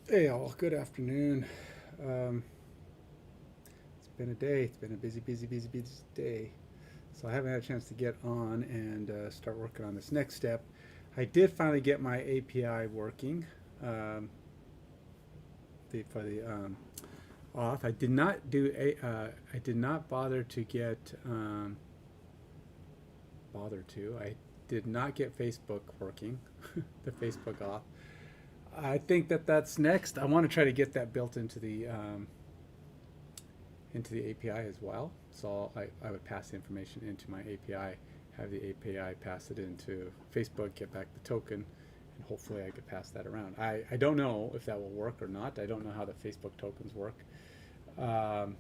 Hey all, good afternoon. Um, it's been a day. It's been a busy, busy, busy, busy day. So I haven't had a chance to get on and start working on this next step. I did finally get my API working um, for the auth. I did not do a. I did not bother to get bother to. I did not get Facebook working, the Facebook auth. I think that that's next. I want to try to get that built into the API as well. So I would pass the information into my API, have the API pass it into Facebook, get back the token, and hopefully I could pass that around. I don't know if that will work or not. I don't know how the Facebook tokens work. Um,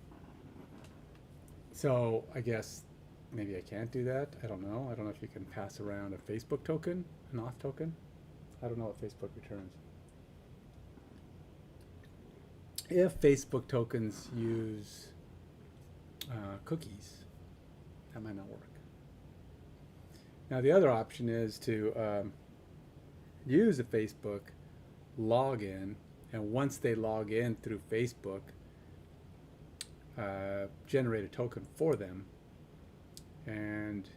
so I guess maybe I can't do that. I don't know. I don't know if you can pass around a Facebook token, an auth token. I don't know what Facebook returns. If Facebook tokens use cookies, that might not work. Now the other option is to use a Facebook login, and once they log in through Facebook, generate a token for them, and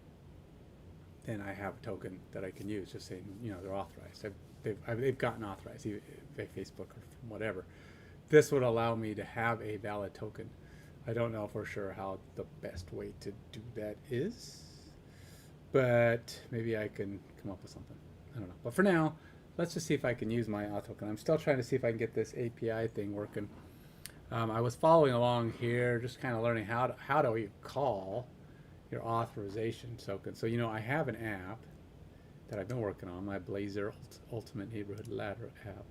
then I have a token that I can use, just saying they're authorized. They've gotten authorized by Facebook or whatever. This would allow me to have a valid token. I don't know for sure how the best way to do that is, but maybe I can come up with something. I don't know. But for now, let's just see if I can use my auth token. I'm still trying to see if I can get this API thing working. I was following along here, just kind of learning how do you call your authorization token. So I have an app that I've been working on, my Blazor Ultimate Neighborhood Ladder app.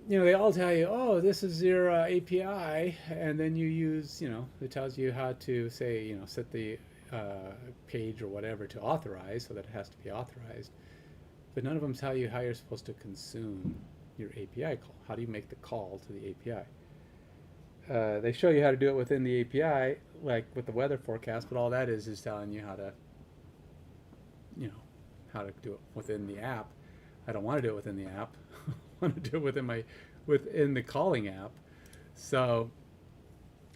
They all tell you, oh, this is your API, and then you use, it tells you how to say, set the page or whatever to authorize, so that it has to be authorized. But none of them tell you how you're supposed to consume your API call. How do you make the call to the API? They show you how to do it within the API, like with the weather forecast, but all that is telling you how to, you know, how to do it within the app. I don't want to do it within the app. I want to do it within the calling app. So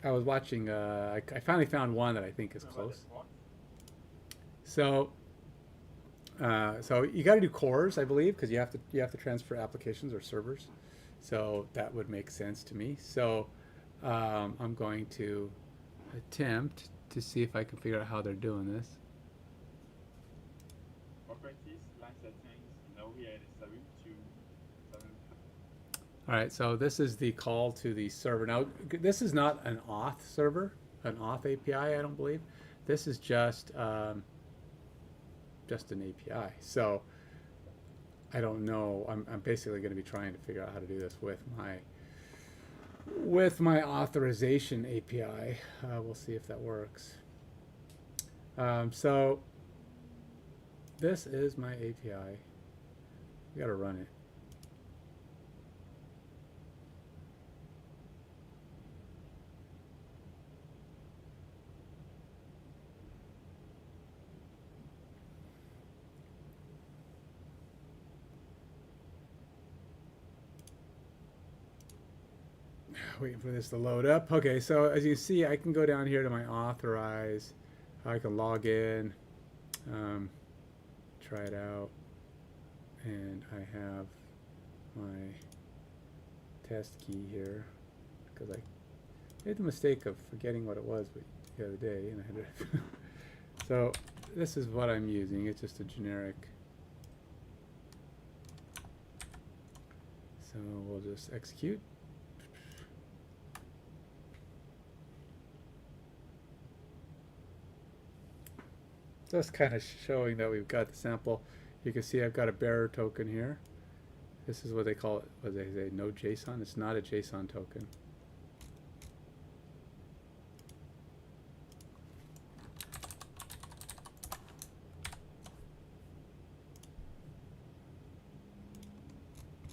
I was watching. I finally found one that I think is close. So so you got to do cores, I believe, because you have to transfer applications or servers. So that would make sense to me. So I'm going to attempt to see if I can figure out how they're doing this. All right, so this is the call to the server. Now, this is not an auth server, an auth API, I don't believe. This is just an API. So I don't know. I'm basically going to be trying to figure out how to do this with my authorization API. We'll see if that works. So this is my API. We got to run it. Waiting for this to load up. Okay, so as you see, I can go down here to my authorize. I can log in, try it out, and I have my test key here because I made the mistake of forgetting what it was the other day, and I had to so this is what I'm using. It's just a generic. So we'll just execute. Just kind of showing that we've got the sample. You can see I've got a bearer token here. This is what they call it, what they say, no JSON. It's not a JSON token.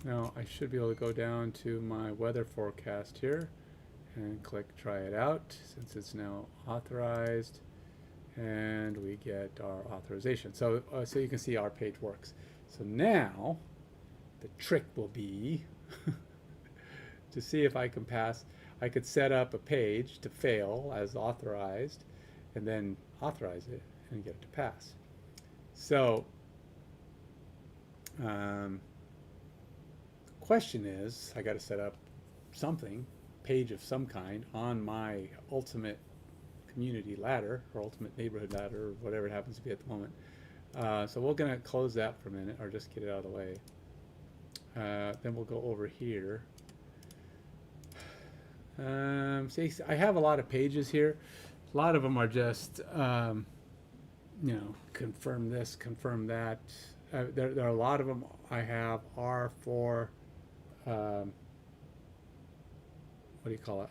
Now I should be able to go down to my weather forecast here and click try it out since it's now authorized. And we get our authorization. So you can see our page works. So now the trick will be to see if I can pass. I could set up a page to fail as authorized, and then authorize it and get it to pass. So the question is, I got to set up something, page of some kind, on my ultimate community ladder or ultimate neighborhood ladder or whatever it happens to be at the moment. So we're going to close that for a minute, or just get it out of the way. Then we'll go over here. See, I have a lot of pages here. A lot of them are just, you know, confirm this, confirm that. There are a lot of them I have are for, what do you call it?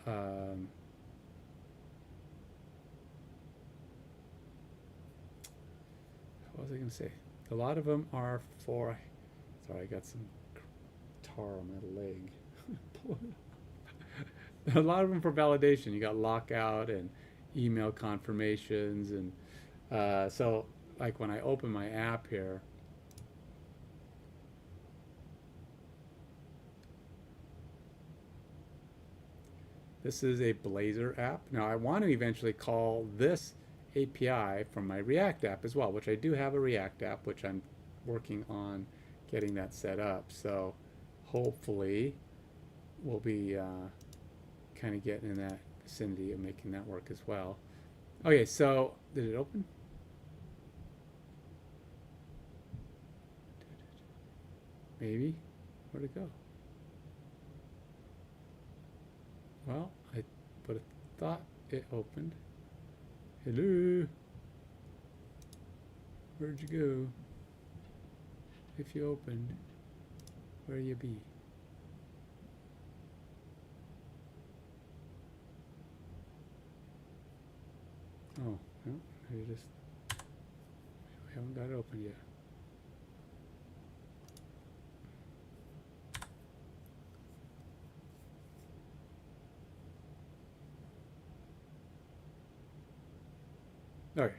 What was I going to say? A lot of them are for, sorry, I got some tar on my leg. A lot of them for validation. You got lockout and email confirmations, and so like when I open my app here, this is a Blazor app. Now I want to eventually call this API from my React app as well, which I do have a React app, which I'm working on getting that set up. So hopefully we'll be kind of getting in that vicinity of making that work as well. Okay, so did it open? Maybe. Where'd it go? Well, I would have thought it opened. Hello? Where'd you go? If you opened, where you be? Oh, no, you just, we haven't got it open yet. Okay,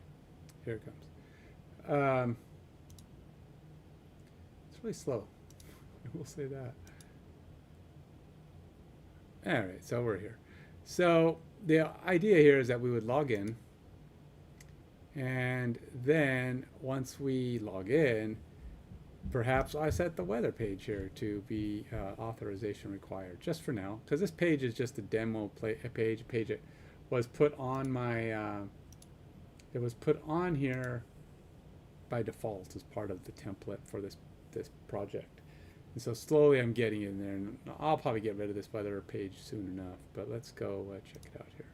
here it comes. It's really slow. We'll say that. All right, so we're here. So the idea here is that we would log in, and then once we log in, perhaps I set the weather page here to be authorization required, just for now, because this page is just a demo page. It was put on my it was put on here by default as part of the template for this project. And so slowly I'm getting in there, and I'll probably get rid of this weather page soon enough, but let's go check it out here.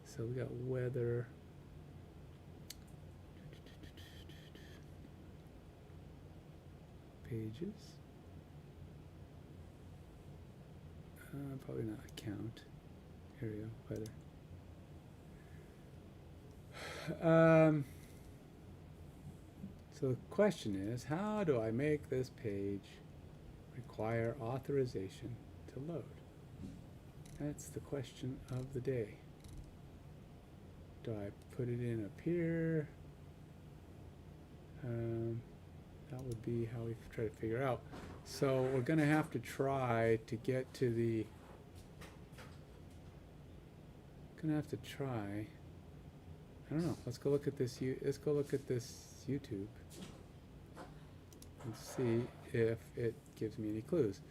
So we got weather. Pages. Probably not account. Here we go, weather. So the question is, how do I make this page require authorization to load? That's the question of the day. Do I put it in up here? That would be how we try to figure out. So we're going to have to try to get to the, I don't know. Let's go look at this. Let's go look at this YouTube and see if it gives me any clues.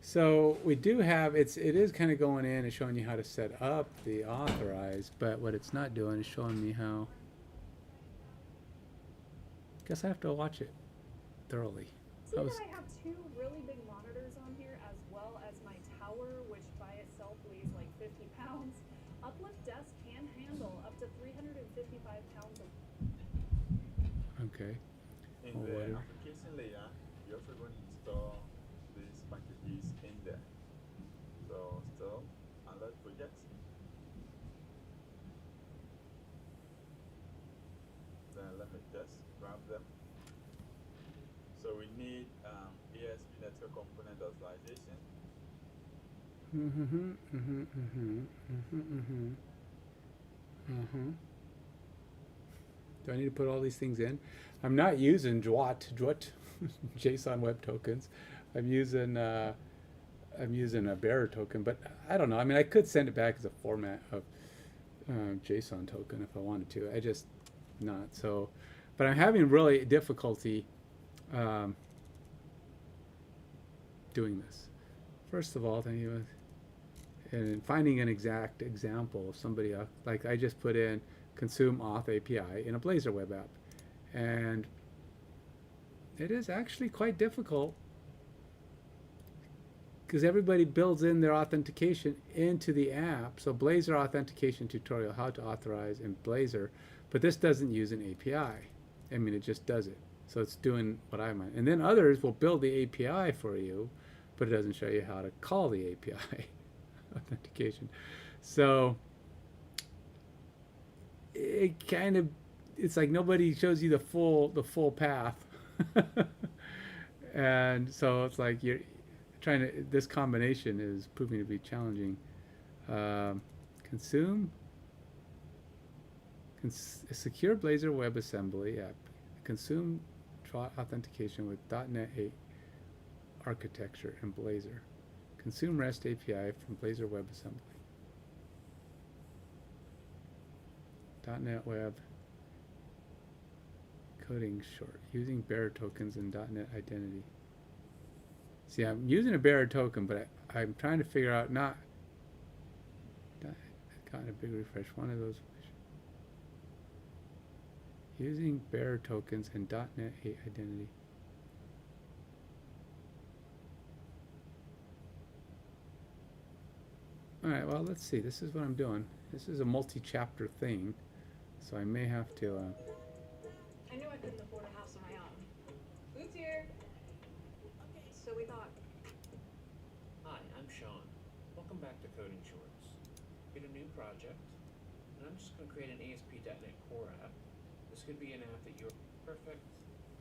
So we do have, it is kind of going in and showing you how to set up the authorize, but what it's not doing is showing me how. Guess I have to watch it thoroughly. See that I have two really big monitors on here, as well as my tower, which by itself weighs like 50 pounds. Uplift desk can handle up to 355 pounds of. Okay. In the application layer, you're also going to install these packages in there. So still, unload projects. Then let me just grab them. So we need ASP network component authorization. Do I need to put all these things in? I'm not using JWT, JSON Web Tokens. I'm using a bearer token, but I don't know. I mean, I could send it back as a format of JSON token if I wanted to. I just not so, but I'm having really difficulty doing this. First of all, thank you. And finding an exact example of somebody like I just put in consume auth API in a Blazor web app, and it is actually quite difficult because everybody builds in their authentication into the app. So Blazor authentication tutorial, how to authorize in Blazor, but this doesn't use an API. I mean, it just does it. So it's doing what I want. And then others will build the API for you, but it doesn't show you how to call the API authentication. So it kind of, it's like nobody shows you the full path. And so it's like you're trying to, this combination is proving to be challenging. Consume, secure Blazor WebAssembly app. Consume authentication with .NET 8 architecture in Blazor. Consume REST API from Blazor WebAssembly. .NET Web coding short, using bearer tokens and .NET identity. See, I'm using a bearer token, but I'm trying to figure out not. I've gotten a big refresh. One of those. Using bearer tokens and .NET 8 identity. All right. Well, let's see. This is what I'm doing. This is a multi-chapter thing, so I may have to. I knew I couldn't afford a house of my own. Food's here. So we thought. Hi, I'm Sean. Welcome back to Coding Shorts. Get a new project, and I'm just going to create an ASP.NET Core app. This could be an app that you're perfect,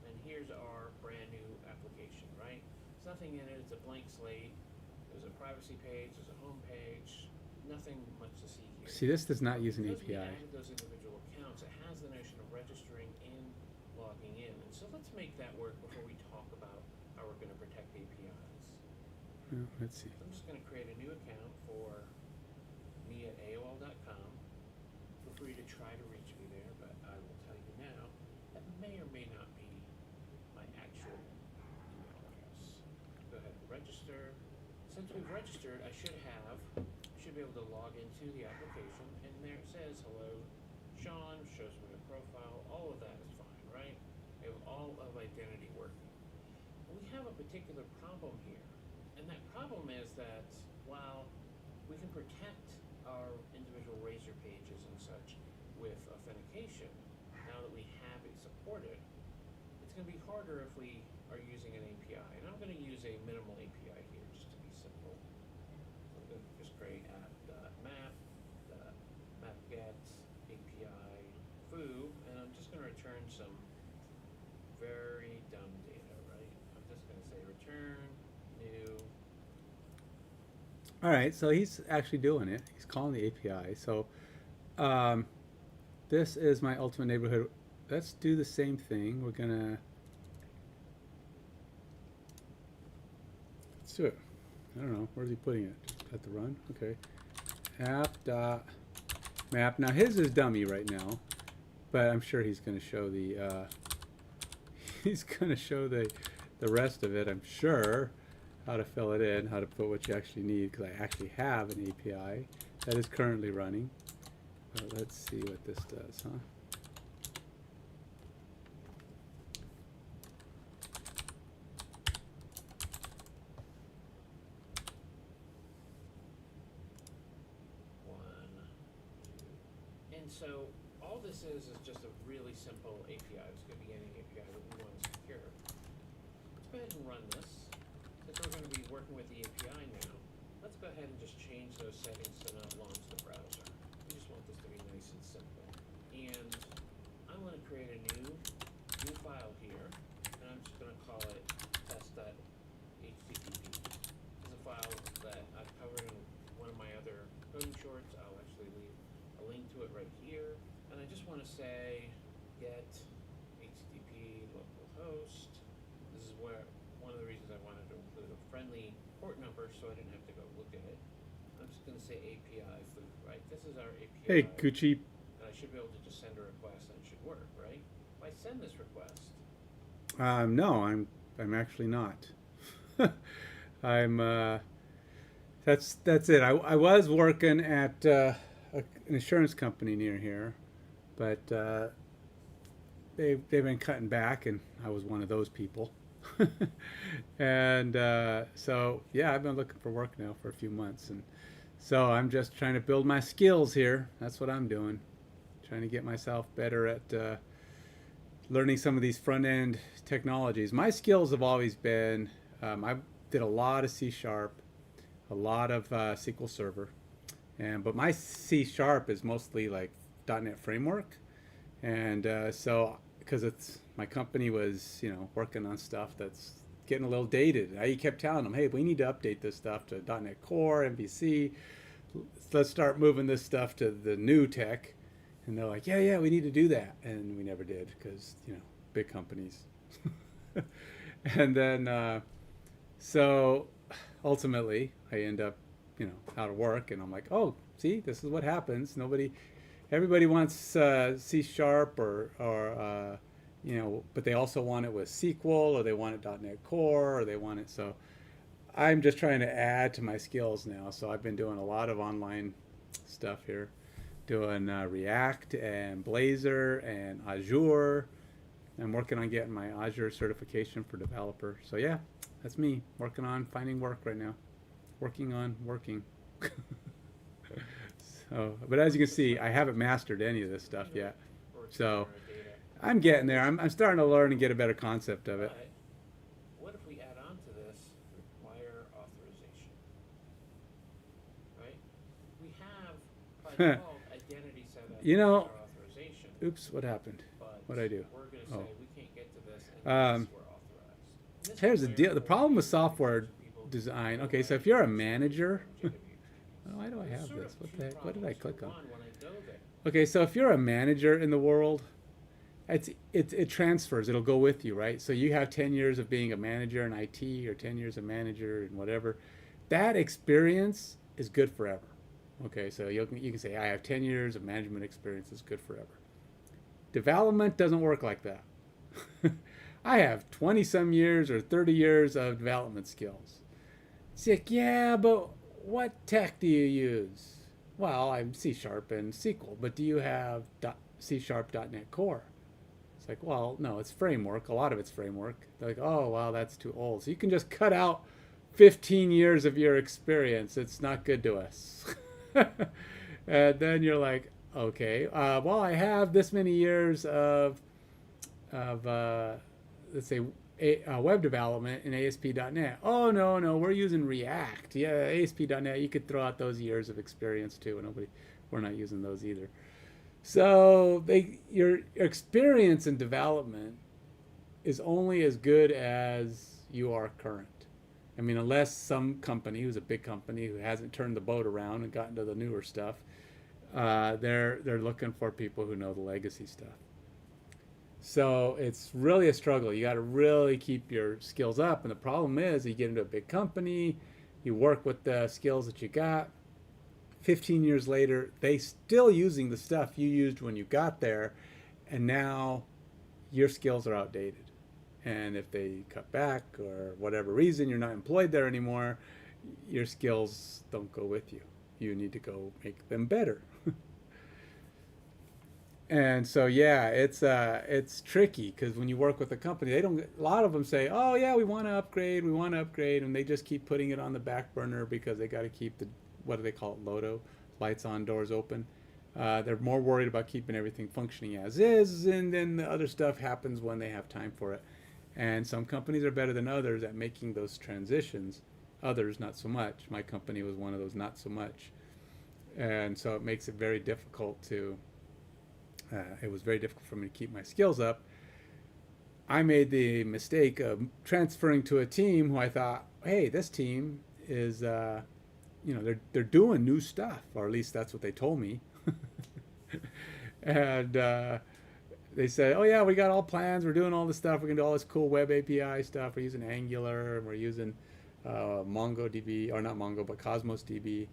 and here's our brand new application, right? There's nothing in it, it's a blank slate. There's a privacy page, there's a home page, nothing much to see here. See, this does not use an Because API. we added those individual accounts, it has the notion of registering and logging in. And so let's make that work before we talk about how we're going to protect APIs. Let's see. So I'm just going to create a new account for me at AOL.com. Feel free to try to reach me there, but I will tell you now, that may or may not be my actual email address. Go ahead and register. Since we've registered, I should be able to log into the application, and there it says, hello, Sean, shows me a profile, all of that is fine, right? We have all of identity working. We have a particular problem here, and that problem is that while we can protect our individual Razor pages and such with authentication, now that we have it supported, it's going to be harder if we are using an API. And I'm going to use a minimal API here just to be simple. So I'm going to just create app.map.mapget API foo, and I'm just going to return some very dumb data, right? I'm just going to say return new. All right, so he's actually doing it. He's calling the API. So this is my ultimate neighborhood. Let's do the same thing. We're gonna let's do it. I don't know. Where's he putting it? Just at the run. Okay. App.map. Now his is dummy right now, but I'm sure he's gonna show the he's gonna show the rest of it. I'm sure. How to fill it in, how to put what you actually need, because I actually have an API that is currently running. Let's see what this does, huh? And so all this is just a really simple API. It's going to be any API that we want to secure. Let's go ahead and run this. Since we're going to be working with the API now, let's go ahead and just change those settings to not launch the browser. We just want this to be nice and simple. And I'm going to create a new file here, and I'm just going to call it test.http. This is a file that I've covered in one of my other coding shorts. I'll actually leave a link to it right here. And I just want to say get HTTP localhost. This is where one of the reasons I wanted to include the port number so I didn't have to go look at it. I'm just going to say API foo, right? This is our API. Hey, Gucci. And I should be able to just send a request and it should work, right? If I send this request, No, I'm actually not. I'm that's it. I was working at an insurance company near here, but they've been cutting back, and I was one of those people. And so yeah, I've been looking for work now for a few months, and so I'm just trying to build my skills here. That's what I'm doing, trying to get myself better at learning some of these front end technologies. My skills have always been I did a lot of C Sharp, a lot of SQL Server, but my C Sharp is mostly like .NET Framework, and so because it's my company was working on stuff that's getting a little dated. I kept telling them, hey, we need to update this stuff to .NET Core, MVC. Let's start moving this stuff to the new tech. And they're like, yeah, we need to do that. And we never did because, big companies. And then, so ultimately, I end up, out of work. And I'm like, oh, see, this is what happens. Everybody wants C Sharp or but they also want it with SQL, or they want it .NET Core, or they want it. So I'm just trying to add to my skills now. So I've been doing a lot of online stuff here. Doing React and Blazor and Azure. I'm working on getting my Azure certification for developer. So yeah, that's me working on finding work right now. Working on working. So, but as you can see, I haven't mastered any of this stuff yet. So I'm getting there. I'm starting to learn and get a better concept of it. but what if we add on to this require authorization? Right? We have by default identity set up our authorization. Oops, what happened? But What'd I do? we're going to say we can't get to this Um, unless we're authorized. This Here's the is deal. where The problem with we software encourage people to design. go Okay, so right if you're a to manager, JWT. why do I There's have sort this? of What two the heck? What did I problems. click For on? one, when I go there, Okay, so if you're a manager in the world, it transfers. It'll go with you, right? So you have 10 years of being a manager in IT or 10 years of manager in whatever. That experience is good forever. Okay, so you can say, I have 10 years of management experience. It's good forever. Development doesn't work like that. I have 20 some years or 30 years of development skills. It's like, yeah, but what tech do you use? Well, I'm C Sharp and SQL, but do you have C Sharp .NET Core? It's like, well, no, it's framework. A lot of it's framework. They're like, oh, well, that's too old. So you can just cut out 15 years of your experience. It's not good to us. And then you're like, okay, well, I have this many years of let's say, web development in ASP.NET. Oh, no, we're using React. Yeah, ASP.NET, you could throw out those years of experience too. We're not using those either. So your experience in development is only as good as you are current. I mean, unless some company who's a big company who hasn't turned the boat around and gotten to the newer stuff, they're looking for people who know the legacy stuff. So it's really a struggle. You got to really keep your skills up. And the problem is you get into a big company, you work with the skills that you got. 15 years later, they still using the stuff you used when you got there. And now your skills are outdated. And if they cut back or whatever reason, you're not employed there anymore, your skills don't go with you. You need to go make them better. And so yeah, it's tricky because when you work with a company, a lot of them say, oh yeah, we want to upgrade, and they just keep putting it on the back burner because they got to keep what do they call it, LODO, lights on, doors open. They're more worried about keeping everything functioning as is, and then the other stuff happens when they have time for it. And some companies are better than others at making those transitions. Others not so much. My company was one of those not so much, and so it makes it very difficult to. It was very difficult for me to keep my skills up. I made the mistake of transferring to a team who I thought, hey, this team is, they're doing new stuff, or at least that's what they told me. And they said, oh yeah, we got all plans. We're doing all this stuff. We're gonna do all this cool web API stuff. We're using Angular, and we're using MongoDB, or not Mongo, but Cosmos DB,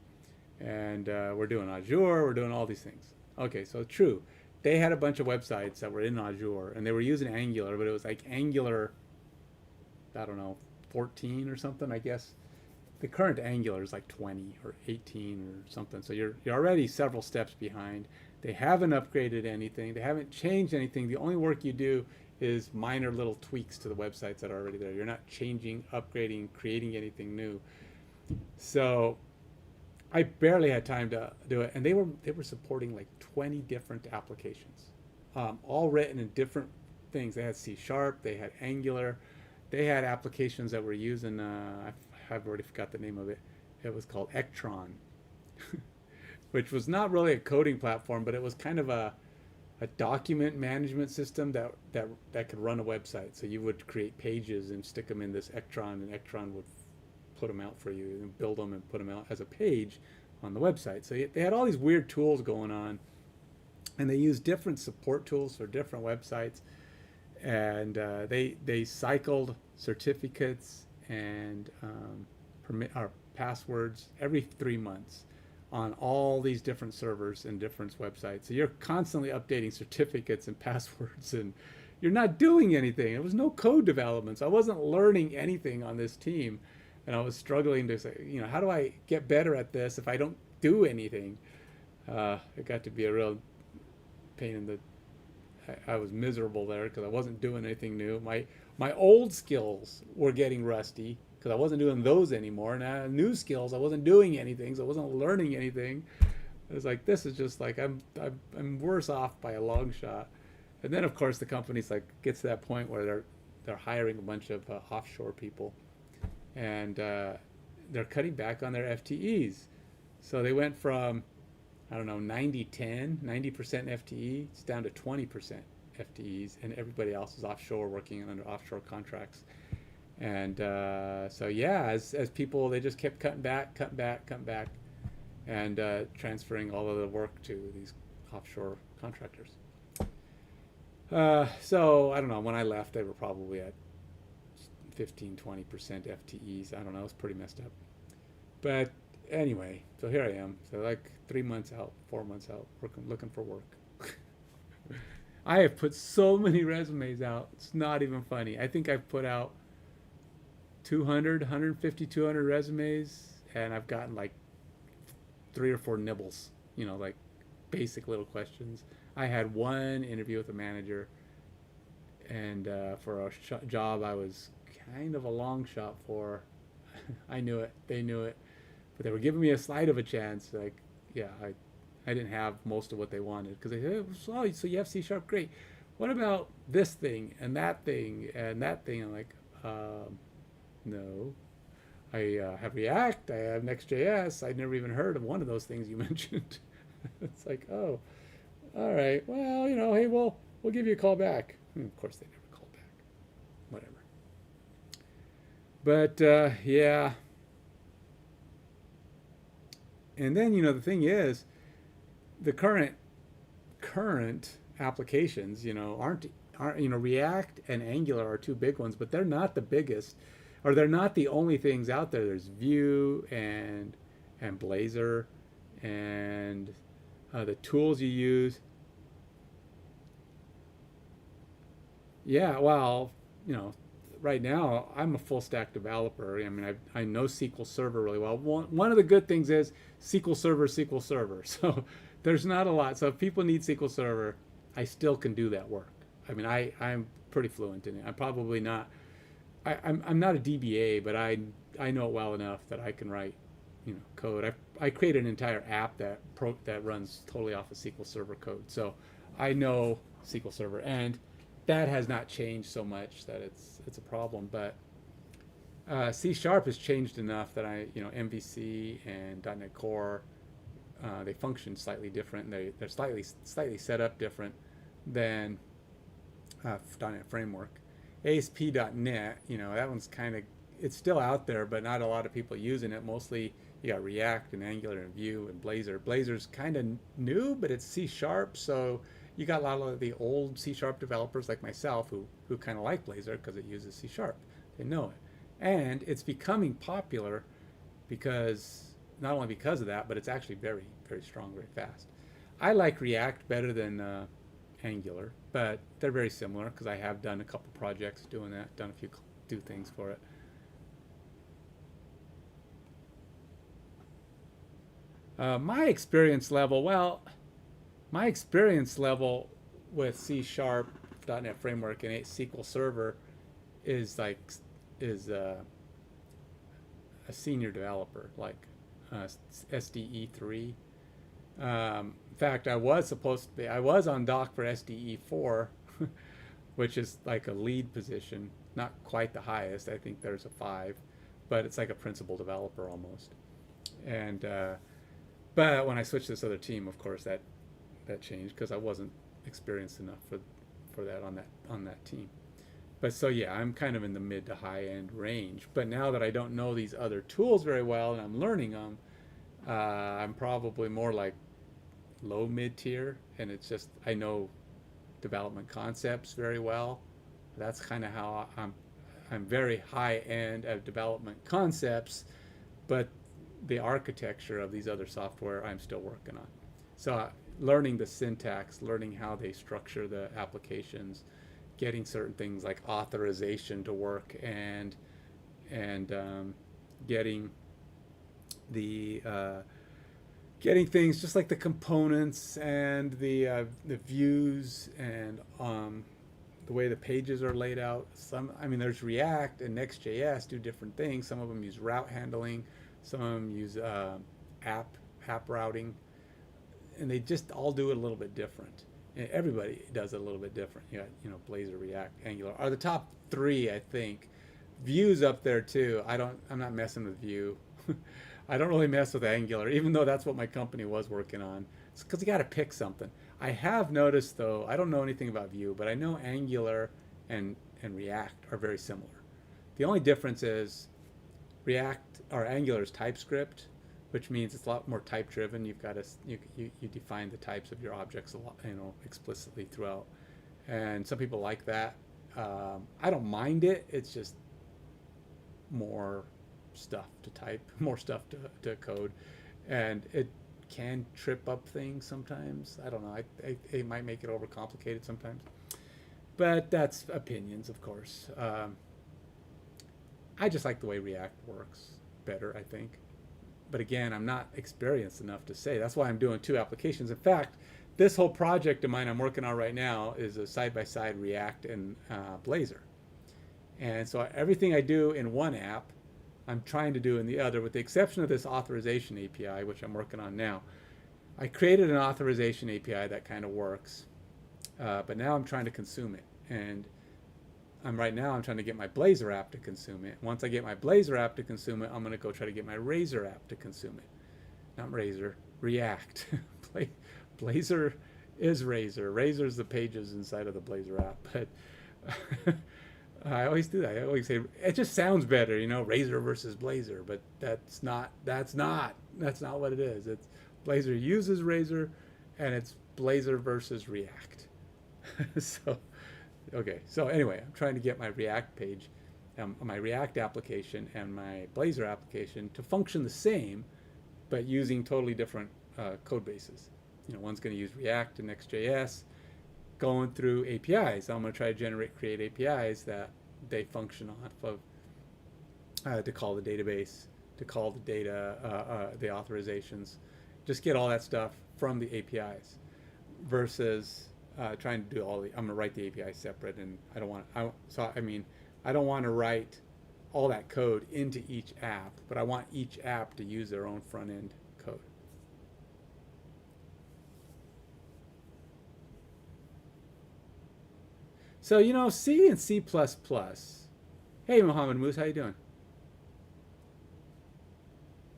and we're doing Azure, we're doing all these things. Okay, so true. They had a bunch of websites that were in Azure, and they were using Angular, but it was like Angular, I don't know, 14 or something, I guess. The current Angular is like 20 or 18 or something, so you're already several steps behind. They haven't upgraded anything. They haven't changed anything. The only work you do is minor little tweaks to the websites that are already there. You're not changing, upgrading, creating anything new. So I barely had time to do it, and they were supporting like 20 different applications, all written in different things. They had C Sharp, they had Angular, they had applications that were using. I've already forgot the name of it. It was called Ectron, which was not really a coding platform, but it was kind of a document management system that could run a website. So you would create pages and stick them in this Ectron, and Ectron would put them out for you and build them and put them out as a page on the website. So they had all these weird tools going on, and they used different support tools for different websites, and they cycled certificates and permit or passwords every 3 months on all these different servers and different websites. So you're constantly updating certificates and passwords, and you're not doing anything. There was no code development, so I wasn't learning anything on this team, and I was struggling to say, how do I get better at this if I don't do anything? It got to be a real pain in the. I was miserable there because I wasn't doing anything new. My old skills were getting rusty because I wasn't doing those anymore. Now new skills, I wasn't doing anything, so I wasn't learning anything. It was like, this is just like I'm worse off by a long shot. And then of course the company's like gets to that point where they're hiring a bunch of offshore people, and they're cutting back on their FTEs. So they went from, I don't know, 90% FTE, it's down to 20% FTEs, and everybody else is offshore working under offshore contracts. And so yeah, as people, they just kept cutting back, and transferring all of the work to these offshore contractors. So I don't know, when I left, they were probably at 15-20% FTEs. I don't know, it's pretty messed up. But anyway, so here I am. So like 3 months out, 4 months out, looking for work. I have put so many resumes out. It's not even funny. I think I've put out 200, 150, 200 resumes, and I've gotten like 3 or 4 nibbles, like basic little questions. I had one interview with a manager, and for a job I was kind of a long shot for. I knew it. They knew it. But they were giving me a slight of a chance. Like, yeah, I didn't have most of what they wanted, because they said, oh, so you have C Sharp, great. What about this thing and that thing and that thing? I'm like, no. I have React, I have Next.js. I'd never even heard of one of those things you mentioned. It's like, oh, all right. Well, hey, we'll give you a call back. Of course, they never called back. Whatever. But yeah. And then the thing is, the current applications aren't React and Angular are 2 big ones, but they're not the biggest, or they're not the only things out there. There's Vue and Blazor, and the tools you use. Yeah, well, right now I'm a full stack developer. I mean, I know SQL Server really well. One of the good things is SQL Server. So there's not a lot. So if people need SQL Server, I still can do that work. I mean, I'm pretty fluent in it. I'm probably not. I'm not a DBA, but I know it well enough that I can write, code. I created an entire app that runs totally off of SQL Server code. So I know SQL Server, and that has not changed so much that it's a problem. But C# has changed enough that MVC and .NET Core, they function slightly different. They're slightly set up different than .NET Framework. ASP.NET, that one's kind of, it's still out there, but not a lot of people using it. Mostly you got React and Angular and Vue and Blazor. Blazor's kind of new, but it's C#, so you got a lot of the old C# developers like myself who kind of like Blazor because it uses C#. They know it. And it's becoming popular because, not only because of that, but it's actually very, very strong, very fast. I like React better than Angular, but they're very similar because I have done a couple projects doing that, done a few do things for it. My experience level, well, my experience level with C Sharp, .NET Framework, and SQL Server is like is a senior developer, like SDE 3. In fact, I was supposed to be. I was on doc for SDE 4, which is like a lead position, not quite the highest. I think there's a 5, but it's like a principal developer almost. And but when I switched to this other team, of course, that changed because I wasn't experienced enough for that on that team. But so yeah, I'm kind of in the mid to high end range. But now that I don't know these other tools very well and I'm learning them, I'm probably more like low mid tier, and it's just I know development concepts very well. That's kind of how I'm very high end of development concepts, but the architecture of these other software I'm still working on. So learning the syntax, learning how they structure the applications, getting certain things like authorization to work, and getting the getting things just like the components and the views and the way the pages are laid out. I mean, there's React and Next.js do different things. Some of them use route handling, some of them use app routing, and they just all do it a little bit different. And everybody does it a little bit different. You got, Blazor, React, Angular are the top 3, I think. Vue's up there too. I'm not messing with Vue. I don't really mess with Angular, even though that's what my company was working on. It's because you got to pick something. I have noticed, though, I don't know anything about Vue, but I know Angular and React are very similar. The only difference is React or Angular is TypeScript, which means it's a lot more type driven. You've got to you define the types of your objects a lot, explicitly throughout, and some people like that. I don't mind it. It's just more stuff to type, more stuff to code, and it can trip up things sometimes. I don't know. It might make it overcomplicated sometimes, but that's opinions, of course. I just like the way React works better, I think. But again, I'm not experienced enough to say. That's why I'm doing 2 applications. In fact, this whole project of mine I'm working on right now is a side-by-side React and Blazor. And so everything I do in one app, I'm trying to do in the other, with the exception of this authorization API, which I'm working on now. I created an authorization API that kind of works, but now I'm trying to consume it. And right now I'm trying to get my Blazor app to consume it. Once I get my Blazor app to consume it, I'm going to go try to get my Razor app to consume it. Not Razor, React. Blazor is Razor. Razor is the pages inside of the Blazor app. But I always do that. I always say it just sounds better, Razor versus Blazor. But that's not what it is. It's Blazor uses Razor, and it's Blazor versus React. Okay, so anyway, I'm trying to get my React page, my React application and my Blazor application to function the same, but using totally different code bases. One's going to use React and Next.js, going through APIs. I'm going to try to create APIs that they function off of to call the database, to call the data, the authorizations, just get all that stuff from the APIs, versus trying to do I'm going to write the API separate, and I don't want to write all that code into each app, but I want each app to use their own front end code. So, C and C++. Hey, Mohammed Moose, how you doing?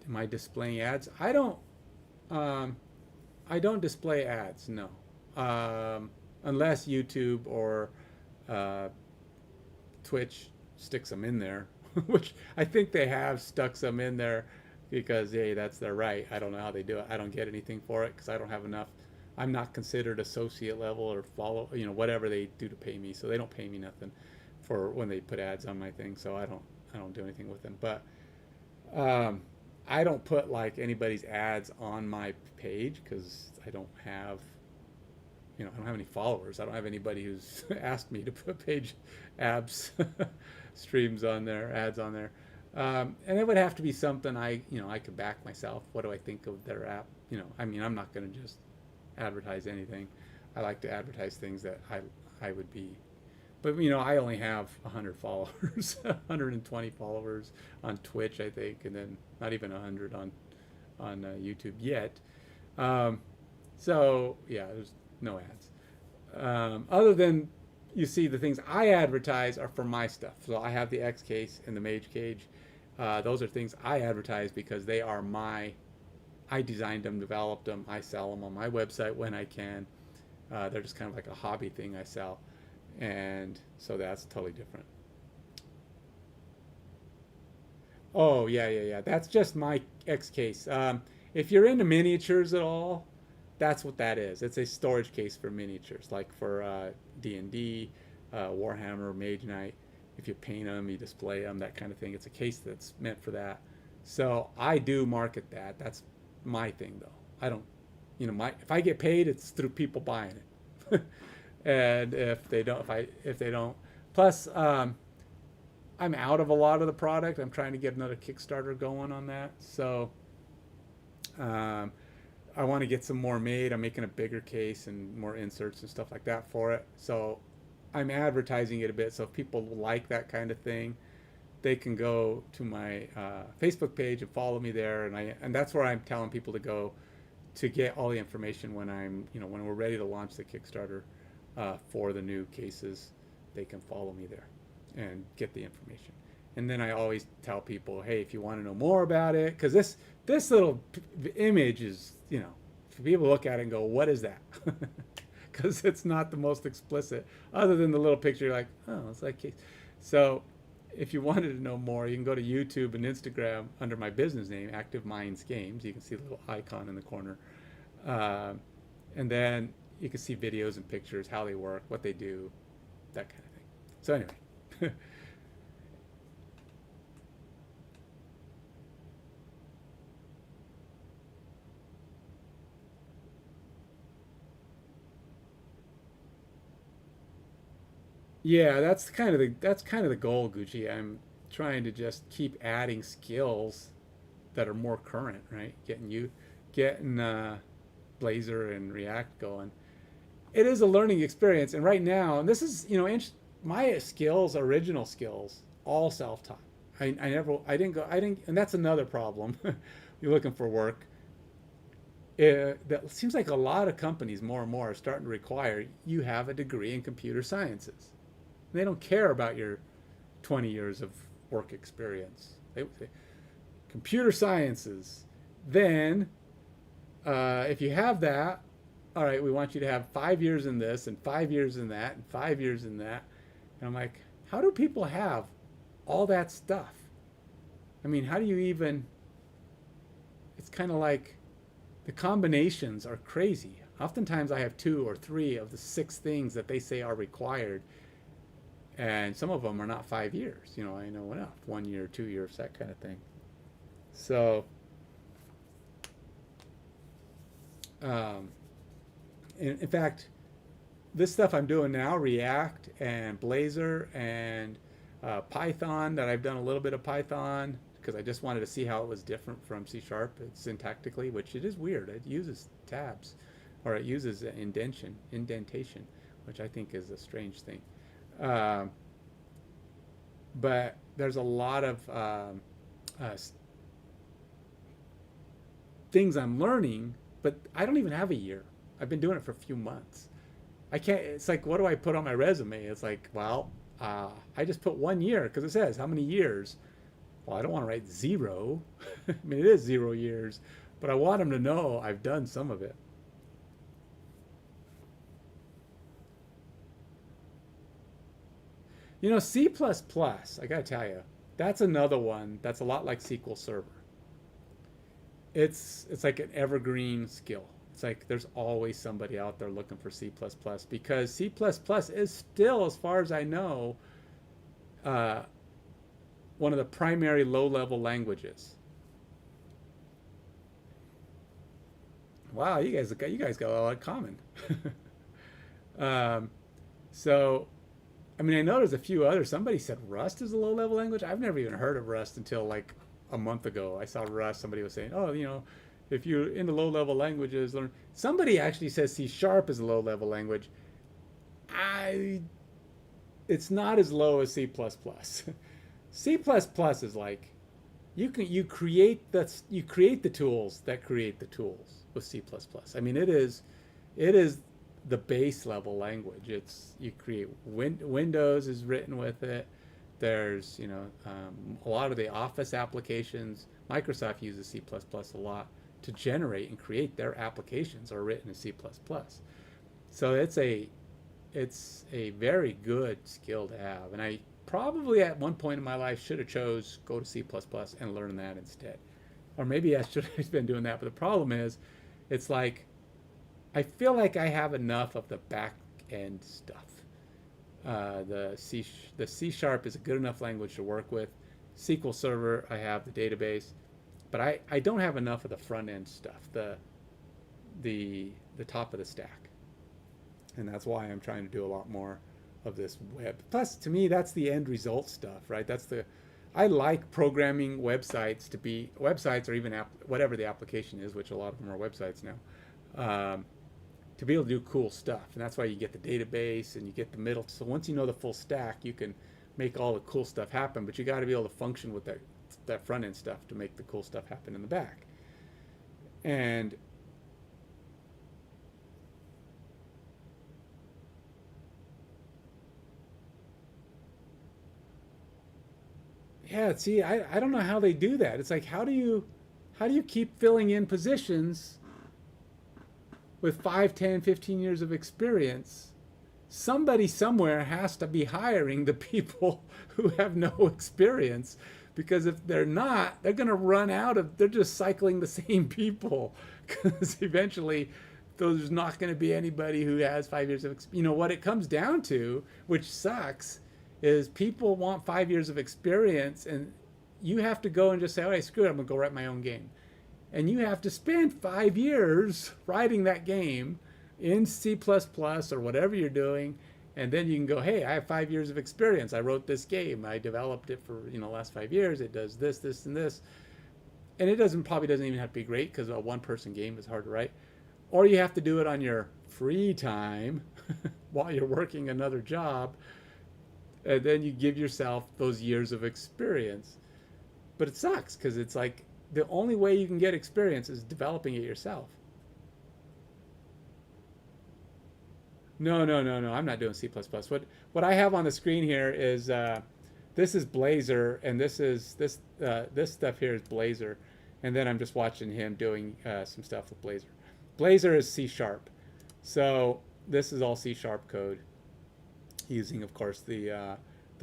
Am I displaying ads? I don't display ads, no. Unless YouTube or Twitch sticks them in there, which I think they have stuck some in there because, hey, that's their right. I don't know how they do it. I don't get anything for it because I don't have enough. I'm not considered associate level or follow, whatever they do to pay me. So they don't pay me nothing for when they put ads on my thing. So I I don't do anything with them. But I don't put like anybody's ads on my page because I don't have, I don't have any followers. I don't have anybody who's asked me to put page abs streams on there, ads on there. And it would have to be something I could back myself. What do I think of their app? I'm not going to just advertise anything. I like to advertise things that I would be. But, I only have 100 followers, 120 followers on Twitch, I think, and then not even 100 on YouTube yet. So, yeah, there's no ads. Other than, you see, the things I advertise are for my stuff. So I have the X case and the Mage Cage. Those are things I advertise because they are I designed them, developed them, I sell them on my website when I can. They're just kind of like a hobby thing I sell. And so that's totally different. Oh, yeah. That's just my X case. If you're into miniatures at all, that's what that is. It's a storage case for miniatures, like for D&D, Warhammer, Mage Knight. If you paint them, you display them, that kind of thing. It's a case that's meant for that. So I do market that. That's my thing, though. I don't, if I get paid, it's through people buying it. And if they don't, plus I'm out of a lot of the product. I'm trying to get another Kickstarter going on that. So I want to get some more made. I'm making a bigger case and more inserts and stuff like that for it. So I'm advertising it a bit. So if people like that kind of thing, they can go to my Facebook page and follow me there. And that's where I'm telling people to go to get all the information when when we're ready to launch the Kickstarter for the new cases. They can follow me there and get the information. And then I always tell people, hey, if you want to know more about it, because this little image is, people look at it and go, what is that? Because it's not the most explicit, other than the little picture. You're like, oh, it's like case. So if you wanted to know more, you can go to YouTube and Instagram under my business name, Active Minds Games. You can see the little icon in the corner. And then you can see videos and pictures, how they work, what they do, that kind of thing. So anyway. Yeah, that's kind of the goal, Gucci. I'm trying to just keep adding skills that are more current, right? Getting Blazor and React going. It is a learning experience, and right now, and this is my skills, original skills, all self-taught. I didn't, and that's another problem. You're looking for work. That seems like a lot of companies more and more are starting to require you have a degree in computer sciences. They don't care about your 20 years of work experience. They say computer sciences. Then, if you have that, all right, we want you to have 5 years in this and 5 years in that and 5 years in that. And I'm like, how do people have all that stuff? I mean, how do you even, it's kind of like the combinations are crazy. Oftentimes I have 2 or 3 of the 6 things that they say are required. And some of them are not 5 years. I know enough, 1 year, 2 years, that kind of thing. So, in fact, this stuff I'm doing now, React and Blazor and Python, that I've done a little bit of Python because I just wanted to see how it was different from C#. It's syntactically, which it is weird. It uses tabs, or it uses indentation, which I think is a strange thing. But there's a lot of things I'm learning, but I don't even have a year. I've been doing it for a few months. I can't, it's like, what do I put on my resume? It's like, well, I just put 1 year because it says how many years. Well, I don't want to write 0. I mean, it is 0 years, but I want them to know I've done some of it. C++, I gotta tell you, that's another one that's a lot like SQL Server. It's like an evergreen skill. It's like there's always somebody out there looking for C++ because C++ is still, as far as I know, one of the primary low-level languages. Wow, you guys got a lot in common. So, I mean, I know there's a few others. Somebody said Rust is a low-level language. I've never even heard of Rust until like a month ago. I saw Rust. Somebody was saying, oh, if you're into low-level languages, learn. Somebody actually says C# is a low-level language. It's not as low as C++. C++ is like you create the tools that create the tools with C++. I mean, it is the base level language. You create Windows is written with it. There's a lot of the Office applications. Microsoft uses C++ a lot to generate and create their applications are written in C++. So it's a very good skill to have. And I probably at one point in my life should have chose go to C++ and learn that instead. Or maybe I should have been doing that. But the problem is, it's like, I feel like I have enough of the back end stuff. The C# is a good enough language to work with. SQL Server, I have the database, but I don't have enough of the front end stuff, the top of the stack. And that's why I'm trying to do a lot more of this web. Plus, to me, that's the end result stuff, right? I like programming websites to be websites, or even whatever the application is, which a lot of them are websites now, to be able to do cool stuff. And that's why you get the database and you get the middle. So once you know the full stack, you can make all the cool stuff happen. But you got to be able to function with that front end stuff to make the cool stuff happen in the back. And yeah, see, I don't know how they do that. It's like, how do you keep filling in positions with 5, 10, 15 years of experience? Somebody somewhere has to be hiring the people who have no experience, because if they're not, they're going to run out of, they're just cycling the same people, because eventually there's not going to be anybody who has 5 years of experience. What it comes down to, which sucks, is people want 5 years of experience, and you have to go and just say, all right, screw it, I'm going to go write my own game. And you have to spend 5 years writing that game in C++ or whatever you're doing, and then you can go, hey, I have 5 years of experience. I wrote this game. I developed it for the last 5 years. It does this, this, and this. And it probably doesn't even have to be great, because a one-person game is hard to write. Or you have to do it on your free time while you're working another job, and then you give yourself those years of experience. But it sucks, because it's like the only way you can get experience is developing it yourself. No, I'm not doing C++. What I have on the screen here is this is Blazor, and this stuff here is Blazor, and then I'm just watching him doing some stuff with Blazor. Blazor is C#, so this is all C# code, using, of course, the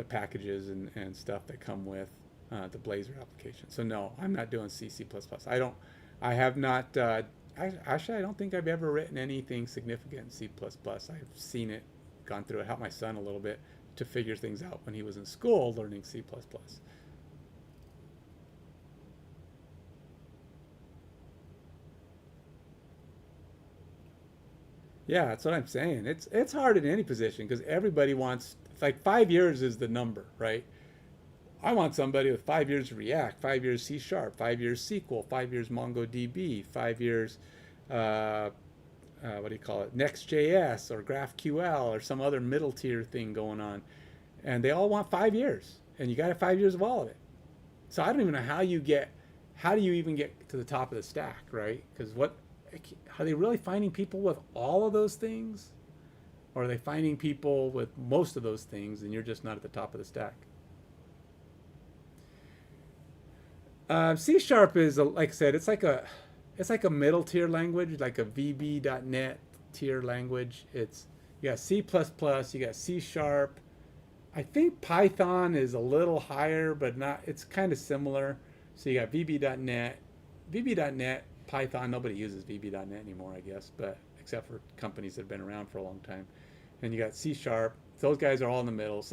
packages and stuff that come with the Blazor application. So no, I'm not doing C++. I have not. Actually, I don't think I've ever written anything significant in C++. I've seen it, gone through it, helped my son a little bit to figure things out when he was in school learning C++. Yeah, that's what I'm saying. It's hard in any position, because everybody wants, like, 5 years is the number, right? I want somebody with 5 years of React, 5 years C#, 5 years SQL, 5 years MongoDB, 5 years, Next.js or GraphQL or some other middle tier thing going on. And they all want 5 years, and you got to have 5 years of all of it. So I don't even know how do you even get to the top of the stack, right? Because are they really finding people with all of those things? Or are they finding people with most of those things, and you're just not at the top of the stack? C# is, like I said, it's like a middle tier language, like a VB.NET tier language. You got C++, you got C#. I think Python is a little higher, but not. It's kind of similar. So you got VB.NET, Python. Nobody uses VB.NET anymore, I guess, but except for companies that have been around for a long time. And you got C#. Those guys are all in the middle.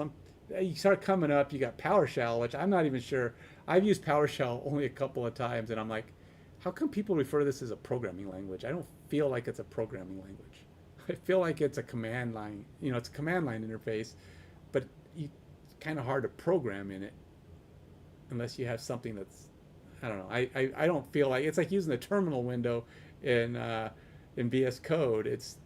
you start coming up. You got PowerShell, which I'm not even sure. I've used PowerShell only a couple of times, and I'm like, how come people refer to this as a programming language? I don't feel like it's a programming language. I feel like it's a command line. You know, it's a command line interface, but it's kind of hard to program in it unless you have something that's, I don't know. I don't feel like it's like using the terminal window in VS Code. It's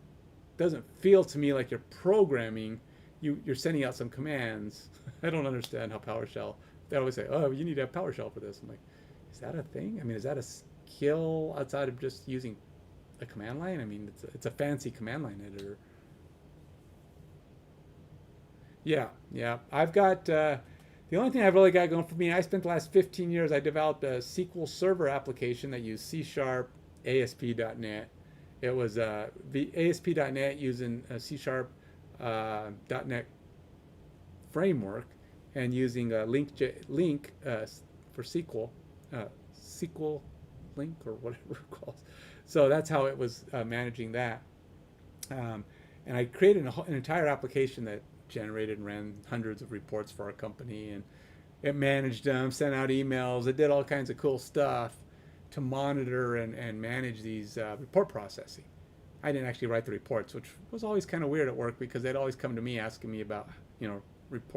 doesn't feel to me like you're programming. You're sending out some commands. I don't understand how PowerShell. They always say, "Oh, you need to have PowerShell for this." I'm like, is that a thing? I mean, is that a skill outside of just using a command line? I mean, it's a fancy command line editor. Yeah, yeah. I've got the only thing I've really got going for me. I spent the last 15 years. I developed a SQL Server application that used C#, ASP.NET. It was the ASP.NET using a C# .NET framework and using a link for SQL, SQL link or whatever it calls. So that's how it was managing that. And I created an entire application that generated and ran hundreds of reports for our company, and it managed them, sent out emails, it did all kinds of cool stuff to monitor and manage these report processing. I didn't actually write the reports, which was always kind of weird at work because they'd always come to me asking me about,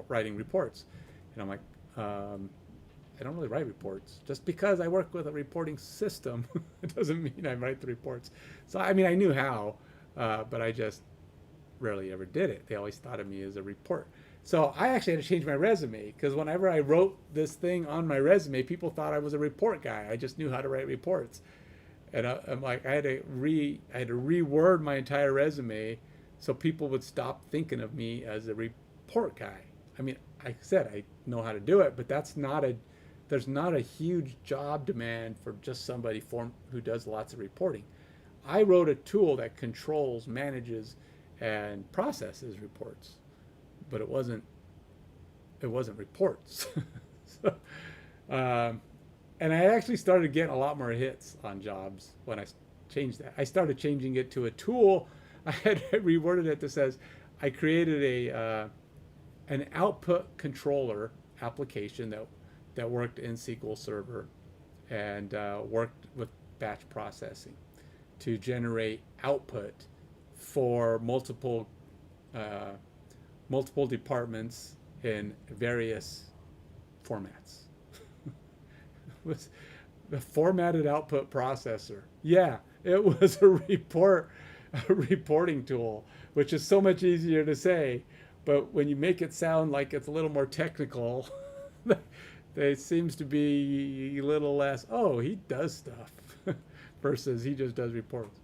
writing reports. And I'm like, I don't really write reports. Just because I work with a reporting system, it doesn't mean I write the reports. So, I mean, I knew how, but I just rarely ever did it. They always thought of me as a report. So I actually had to change my resume because whenever I wrote this thing on my resume, people thought I was a report guy. I just knew how to write reports. And I'm like, I had to reword my entire resume so people would stop thinking of me as a report guy. I mean, like I said, I know how to do it, but there's not a huge job demand for just somebody who does lots of reporting. I wrote a tool that controls, manages, and processes reports, but it wasn't reports. So, and I actually started getting a lot more hits on jobs when I changed that. I started changing it to a tool. I had reworded it that says I created an output controller application that worked in SQL Server and worked with batch processing to generate output for multiple departments in various formats. It was the formatted output processor. Yeah, it was a reporting tool, which is so much easier to say, but when you make it sound like it's a little more technical, there seems to be a little less, oh, he does stuff, versus he just does reports.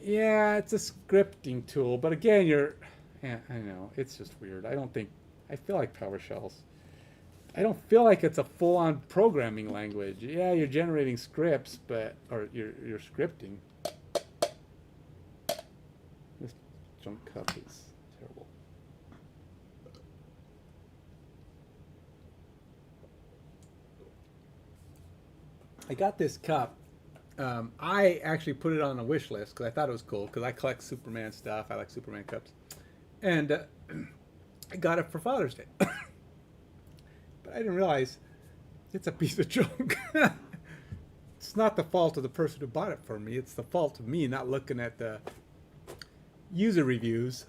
Yeah, it's a scripting tool, but again, I know, it's just weird. I feel like PowerShell's, I don't feel like it's a full-on programming language. Yeah, you're generating scripts, or you're scripting. This junk cup is terrible. I got this cup. I actually put it on a wish list because I thought it was cool because I collect Superman stuff. I like Superman cups. And I got it for Father's Day. But I didn't realize it's a piece of junk. It's not the fault of the person who bought it for me. It's the fault of me not looking at the user reviews.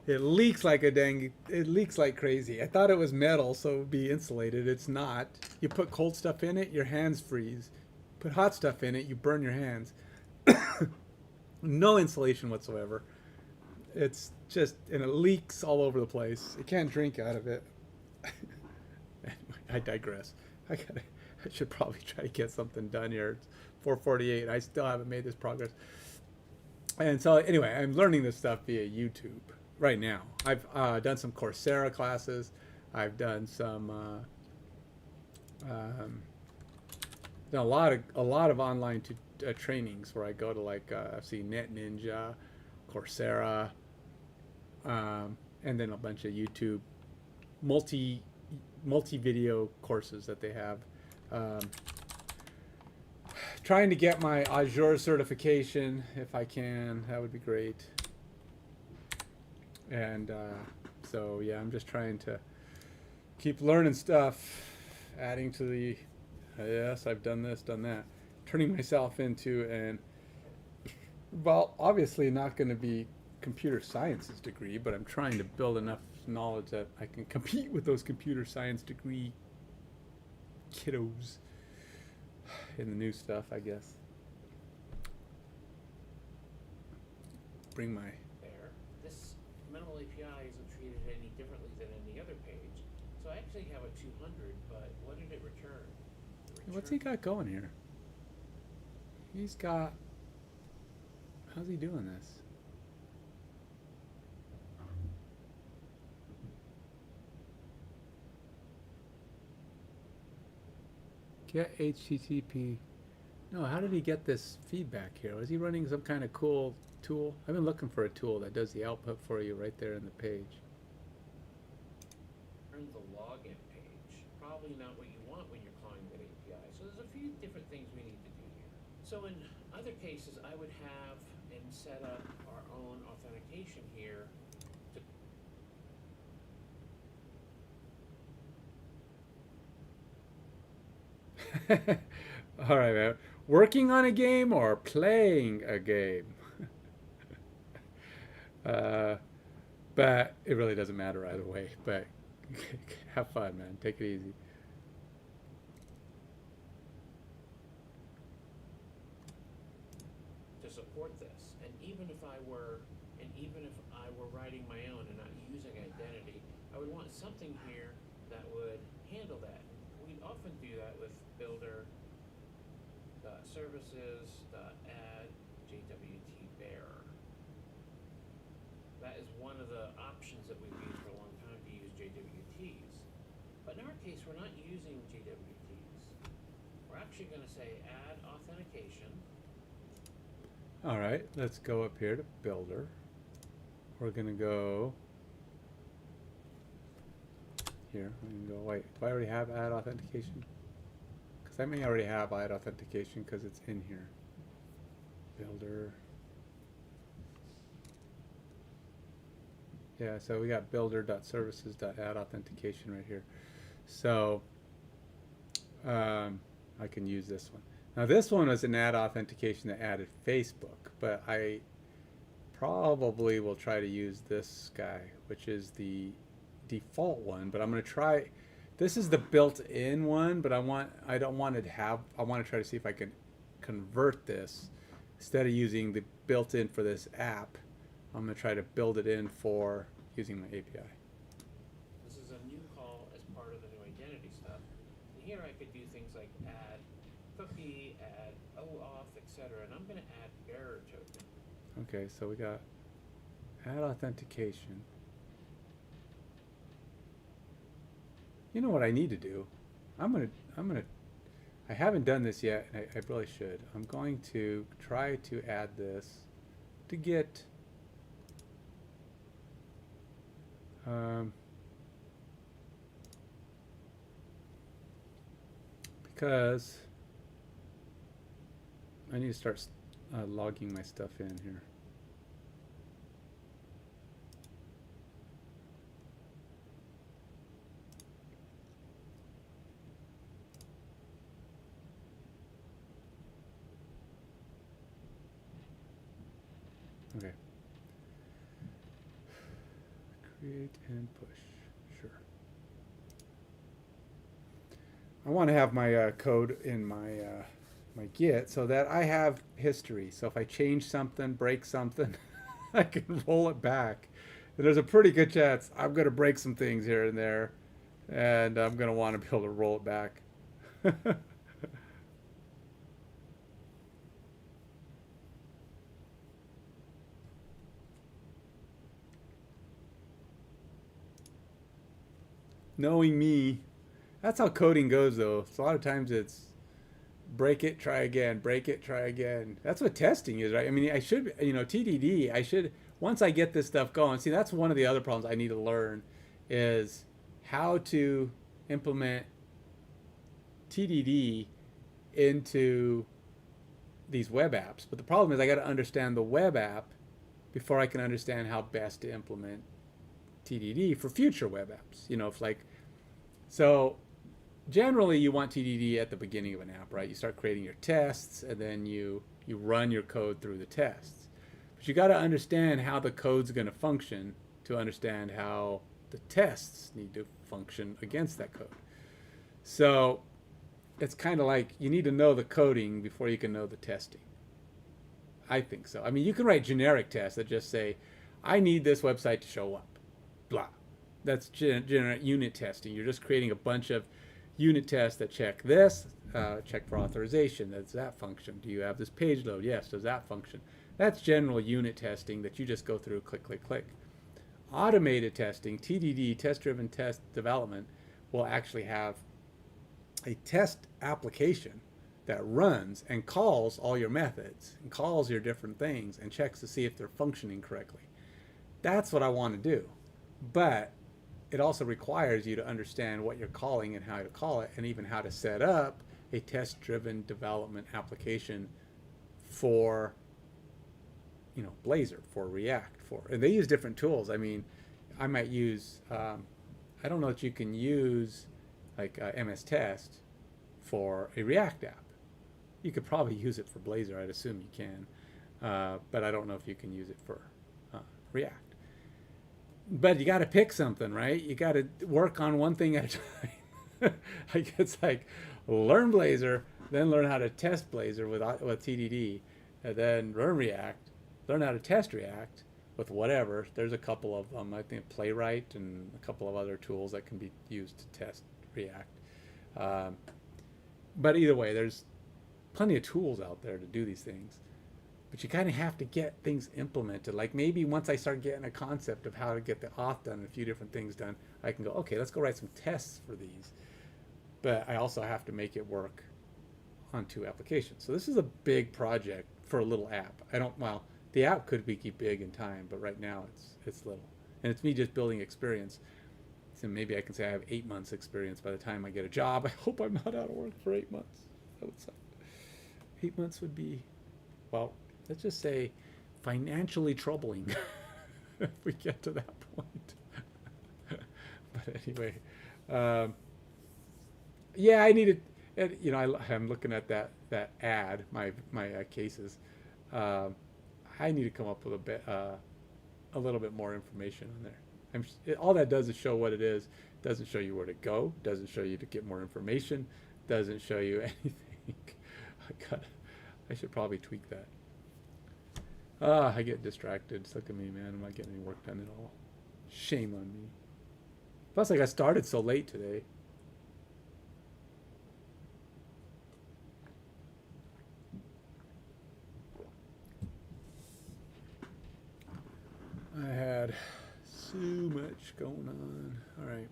It leaks like crazy. I thought it was metal, so it would be insulated. It's not. You put cold stuff in it, your hands freeze. Put hot stuff in it, you burn your hands. No insulation whatsoever. It's just, and it leaks all over the place. You can't drink out of it. Anyway, I digress. I should probably try to get something done here. It's 4:48. I still haven't made this progress. And so anyway, I'm learning this stuff via YouTube right now. I've done some Coursera classes. I've done some done a lot of online trainings where I go to I've seen NetNinja, Coursera, and then a bunch of YouTube multi video courses that they have. trying to get my Azure certification if I can. That would be great. And so yeah, I'm just trying to keep learning stuff, adding to the yes, I've done this, done that, turning myself into an, well, obviously not going to be computer sciences degree, but I'm trying to build enough knowledge that I can compete with those computer science degree kiddos in the new stuff, I guess. Bring my There. This minimal API isn't treated any differently than any other page. So I actually have a 200, but what did it return? What's he got going here? He's got, how's he doing this? Get HTTP. No, how did he get this feedback here? Was he running some kind of cool tool? I've been looking for a tool that does the output for you right there in the page. Turn the login page. Probably not what you want when you're calling that API. So there's a few different things we need to do here. So in other cases, I would have and set up our own authentication here. All right, man. Working on a game or playing a game? But it really doesn't matter either way. But have fun, man. Take it easy. To support this, and even if I were writing my own and not using identity, I would want something here that would handle that. We often do that with builder services add JWT bearer. That is one of the options that we've used for a long time to use JWTs. But in our case, we're not using JWTs. We're actually going to say add authentication. All right, let's go up here to Builder. We're going to go here. We can go, wait, do I already have add authentication? Because I may already have add authentication because it's in here. Builder. Yeah, so we got builder.services.add authentication right here. So I can use this one. Now this one was an add authentication that added Facebook, but I probably will try to use this guy, which is the default one, but I'm going to try, this is the built-in one, but I want to try to see if I can convert this instead of using the built-in for this app. I'm going to try to build it in for using my API. This is a new call as part of the new identity stuff. And here I could do things like add cookie, add OAuth, etc. And I'm going to add bearer token. Okay, so we got add authentication. You know what I need to do? I haven't done this yet, and I really should. I'm going to try to add this to get because I need to start logging my stuff in here. Okay. Create and push. Sure. I want to have my code in my my Git so that I have history. So if I change something, break something, I can roll it back. And there's a pretty good chance I'm going to break some things here and there, and I'm going to want to be able to roll it back. Knowing me, that's how coding goes though. So a lot of times it's break it, try again, break it, try again. That's what testing is, right? I mean, I should, TDD, I should, once I get this stuff going, see, that's one of the other problems I need to learn is how to implement TDD into these web apps. But the problem is I got to understand the web app before I can understand how best to implement TDD for future web apps. You know, if like, so generally you want TDD at the beginning of an app, right? You start creating your tests and then you run your code through the tests. But you got to understand how the code's going to function to understand how the tests need to function against that code. So it's kind of like you need to know the coding before you can know the testing. I think so. I mean, you can write generic tests that just say, I need this website to show up, blah. That's generic unit testing. You're just creating a bunch of unit tests that check this, check for authorization. Does that function? Do you have this page load? Yes. Does that function? That's general unit testing that you just go through, click, click, click. Automated testing, TDD, test-driven test development, will actually have a test application that runs and calls all your methods and calls your different things and checks to see if they're functioning correctly. That's what I want to do. But it also requires you to understand what you're calling and how to call it, and even how to set up a test-driven development application for, you know, Blazor, for React, for, and they use different tools. I mean, I might use, I don't know that you can use like MS Test for a React app. You could probably use it for Blazor, I'd assume you can, but I don't know if you can use it for React. But you got to pick something, right? You got to work on one thing at a time. Like it's like learn Blazor, then learn how to test Blazor with TDD, and then learn React, learn how to test React with whatever. There's a couple of them, I think Playwright and a couple of other tools that can be used to test React. But either way, there's plenty of tools out there to do these things. But you kind of have to get things implemented. Like maybe once I start getting a concept of how to get the auth done and a few different things done, I can go, okay, let's go write some tests for these. But I also have to make it work on 2 applications. So this is a big project for a little app. Well, the app could be big in time, but right now it's little. And it's me just building experience. So maybe I can say I have 8 months experience by the time I get a job. I hope I'm not out of work for 8 months. That would suck. 8 months would be, well, let's just say financially troubling if we get to that point. But anyway, yeah, I needed, you know, I'm looking at that ad, my cases. I need to come up with a little bit more information on there. All that does is show what it is. Doesn't show you where to go. Doesn't show you to get more information. Doesn't show you anything. I should probably tweak that. I get distracted. Look at me, man. I'm not getting any work done at all. Shame on me. Plus, I got started so late today. I had so much going on. All right.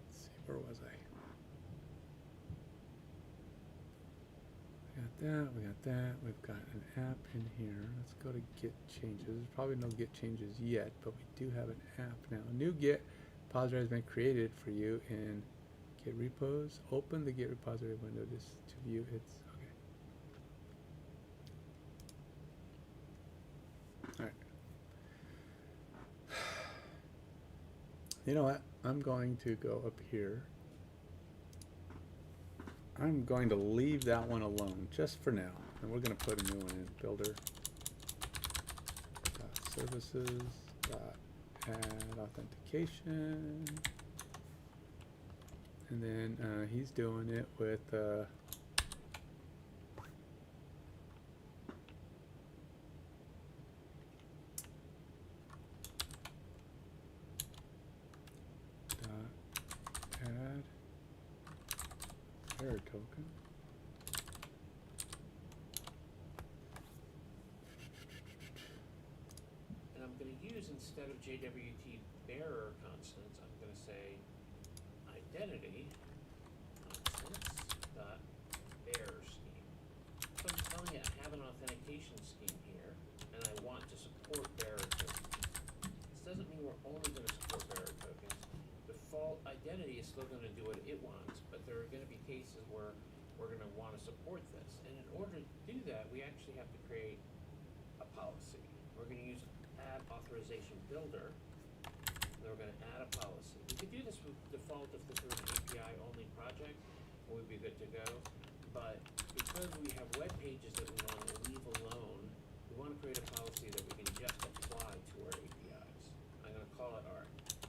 Let's see, where was I? We got that. We've got an app in here. Let's go to Git changes. There's probably no Git changes yet, but we do have an app now. A new Git repository has been created for you in Git repos. Open the Git repository window just to view its. Okay. All right. You know what? I'm going to go up here. I'm going to leave that one alone just for now, and we're going to put a new one in. Builder services add authentication, and then he's doing it with add error token. And I'm going to use, instead of JWT bearer constants, I'm going to say identity constants dot bearer scheme. So I'm telling you I have an authentication scheme here, and I want to support bearer tokens. This doesn't mean we're only going to support bearer tokens. Default identity is still going to do what it wants, but there are going to be cases where we're going to want to support this. And in order to do that, we actually have to create a policy. We're going to use add authorization builder. And then we're going to add a policy. We could do this with default if this were an API only project, and we'd be good to go. But because we have web pages that we want to leave alone, we want to create a policy that we can just apply to our APIs. I'm going to call it our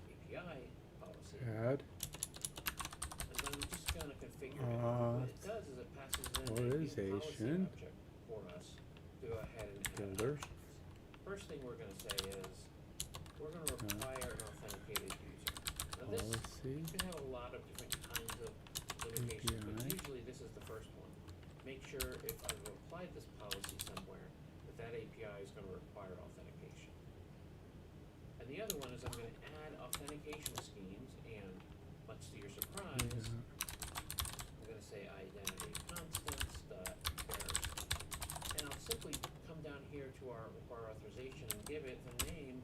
API policy. Add. And then we're just going to configure it. What it does is it passes in a new policy Authorization. object for us to go ahead and add Builder. options. First thing we're going to say is we're going to require an authenticated user. Now this Policy. can have a lot of different kinds of limitations, but API. usually this is the first one. Make sure if I've applied this policy somewhere, that API is going to require authentication. And the other one is I'm going to add authentication schemes, and much to your surprise, I'm going to say identity constants dot pairs, and I'll simply come down here to our require authorization and give it the name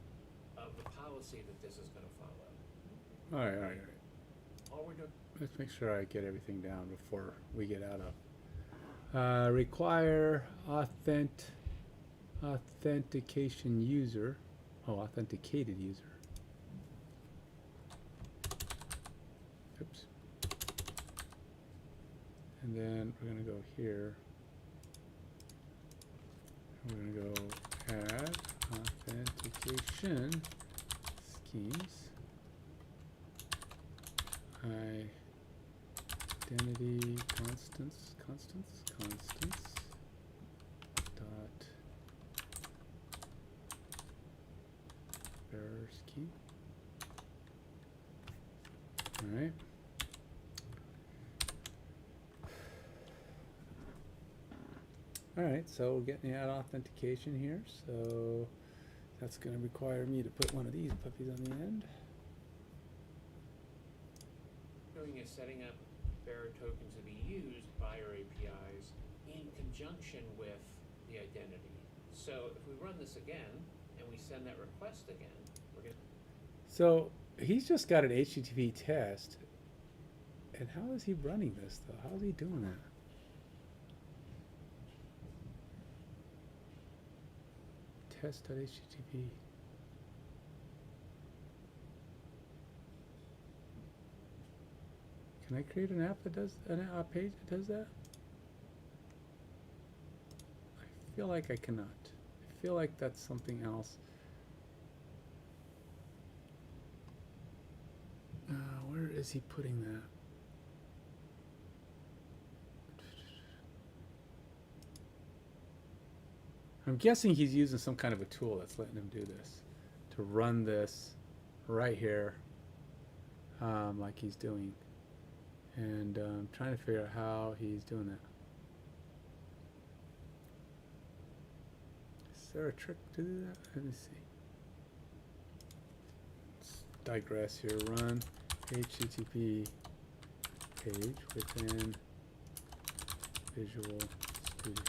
of the policy that this is going to follow. All right. All we're doing. Let's make sure I get everything down before we get out of. Require authentication user. Oh, authenticated user. Oops. And then we're going to go here. We're going to go add authentication schemes. Identity constants dot bearer scheme. All right. All right, so we're getting that authentication here. So that's going to require me to put one of these puppies on the end. Doing is setting up bearer tokens to be used by our APIs in conjunction with the identity. So if we run this again and we send that request again, we're going to. So he's just got an HTTP test. And how is he running this though? How is he doing that? Test.http. Can I create an app that does a page that does that? I feel like I cannot. I feel like that's something else. Where is he putting that? I'm guessing he's using some kind of a tool that's letting him do this, to run this right here, like he's doing. And I'm trying to figure out how he's doing that. Is there a trick to do that? Let me see. Let's digress here. Run HTTP page within Visual Studio.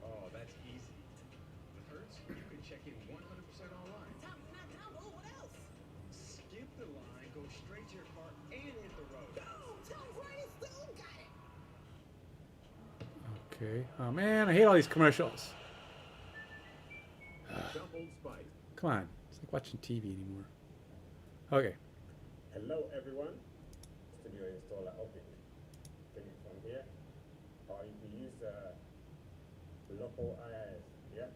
Oh, that's easy. With Hertz, you can check in 100% online. Not combo, what else? Skip the line, go straight to your car, and hit the road. Boom! Tom Brady still got it. Okay. Oh man, I hate all these commercials. Double spike. Come on. It's like watching TV anymore. Okay. Hello everyone, Studio Installer Open. Take it from here, or you can use local IIS, yeah?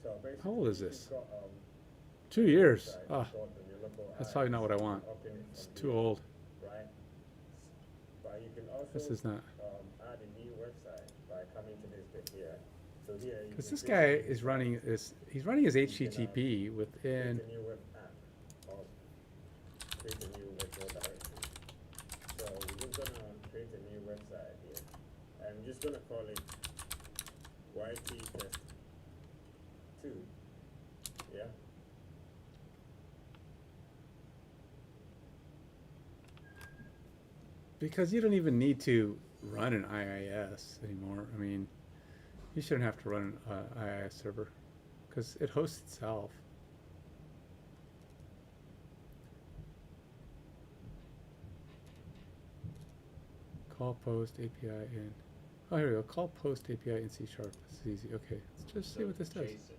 So basically, How old is you've this? got, 2 years. website, Oh, installed on your local that's probably not what I IIS, want. open it It's from too here, old. Right? But you can also This is not. add a new website by coming to this bit here. So here you Because can this guy basically is running this. He's running his HTTP create within. a new web app or create a new virtual directory. So we're just gonna create a new website here. I'm just gonna call it YT Test 2. Yeah. because you don't even need to run an IIS anymore. I mean, you shouldn't have to run an IIS server because it hosts itself. Call post API in. Oh, here we go. Call post API in C#. This is easy. Okay, let's just see what this does. JSON.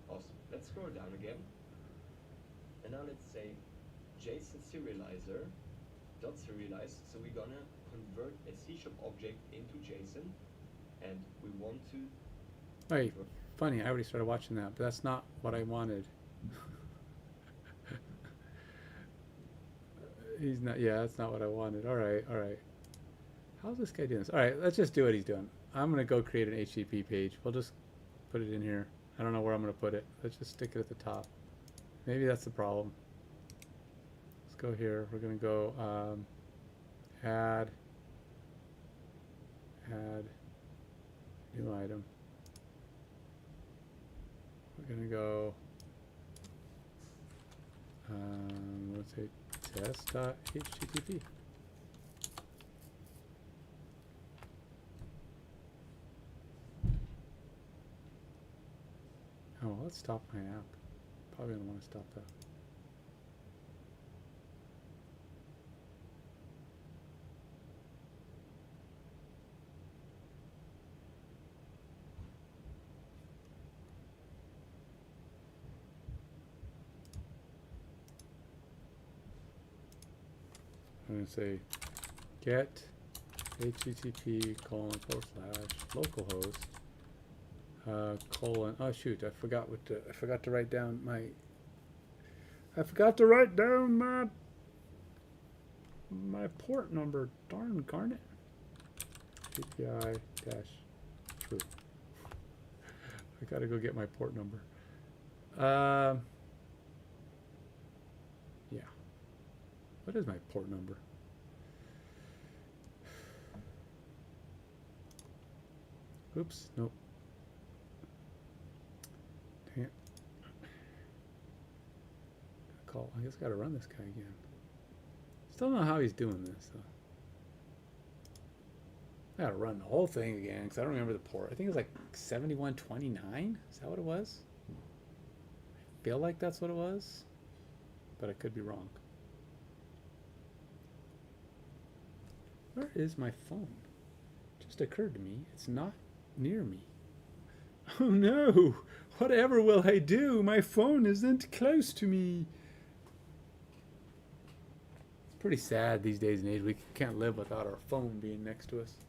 Awesome. Let's scroll down again. And now let's say JSON serializer dot serialize. So we're gonna convert a C# object into JSON, and we want to. Wait, funny. I already started watching that, but that's not what I wanted. He's not. Yeah, that's not what I wanted. All right, all right. How's this guy doing this? All right, let's just do what he's doing. I'm gonna go create an HTTP page. We'll just put it in here. I don't know where I'm gonna put it. Let's just stick it at the top. Maybe that's the problem. Let's go here. We're gonna go add new item. We're gonna go let's say test.http. Oh, let's stop my app. Probably don't want to stop that. I'm going to say get http://localhost colon. Oh shoot! I forgot to write down my. I forgot to write down my port number. Darn garnet. API dash true. I gotta go get my port number. Yeah. What is my port number? Oops. Nope. Dang it. Call. I guess I gotta run this guy again. Still don't know how he's doing this though. I gotta run the whole thing again because I don't remember the port. I think it was like 7129. Is that what it was? I feel like that's what it was, but I could be wrong. Where is my phone? It just occurred to me it's not near me. Oh no! Whatever will I do? My phone isn't close to me. It's pretty sad these days and age. We can't live without our phone being next to us.